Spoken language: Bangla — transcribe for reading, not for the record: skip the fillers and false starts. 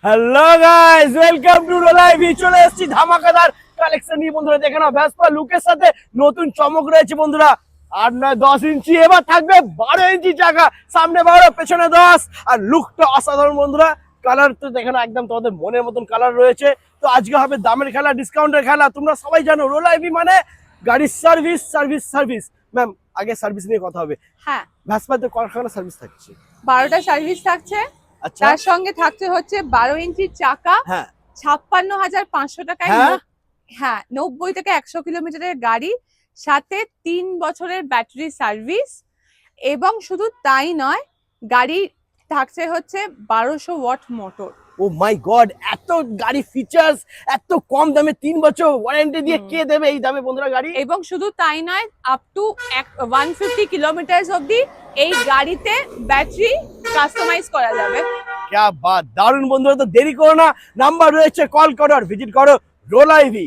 হ্যালো গাইস, ওয়েলকাম টু রোলাইভি। চলে এসেছি ধামাকাদার কালেকশন নিয়ে বন্ধুরা। দেখে নাও ভেসপা লুকের সাথে নতুন চমক রয়েছে বন্ধুরা। 8, 9, 10 ইঞ্চি, এবার থাকবে 12 ইঞ্চি চাকা, সামনে 12 পেছনে 10। আর লুকটা অসাধারণ বন্ধুরা। কালার তো দেখে নাও একদম তোমাদের মনের মতন কালার রয়েছে। তো আজকে হবে দামের খেলা, ডিসকাউন্টের খেলা। তোমরা সবাই জানো রোলাইভি মানে গাড়ির সার্ভিস সার্ভিস সার্ভিস। ম্যাম, আগে সার্ভিস নিয়ে কথা হবে। হ্যাঁ, ভেসপাতে কতখানা সার্ভিস থাকছে? 12টা সার্ভিস থাকছে। আচ্ছা, তার সঙ্গে থাকছে হচ্ছে 12 ইঞ্চির চাকা, হ্যাঁ 56,500 টাকায়। হ্যাঁ? হ্যাঁ, 90 থেকে 100 কিলোমিটারের গাড়ি, সাথে 3 বছরের ব্যাটারি সার্ভিস। এবং শুধু তাই নয়, গাড়ি থাকছে হচ্ছে 1200 ওয়াট মোটর। ও মাই গড, এত গাড়ি ফিচার্স এত কম দামে 3 বছর ওয়ারেন্টি দিয়ে কে দেবে এই দামে বন্ধুরা গাড়ি? এবং শুধু তাই নয়, আপ টু 150 কিলোমিটার অবধি এই গাড়িতে ব্যাটারি কাস্টমাইজ করা যাবে। क्या बात, দারুণ বন্ধুরা। তো দেরি করো না, নাম্বার রয়েছে, কল করো আর ভিজিট করো রোলাইভি।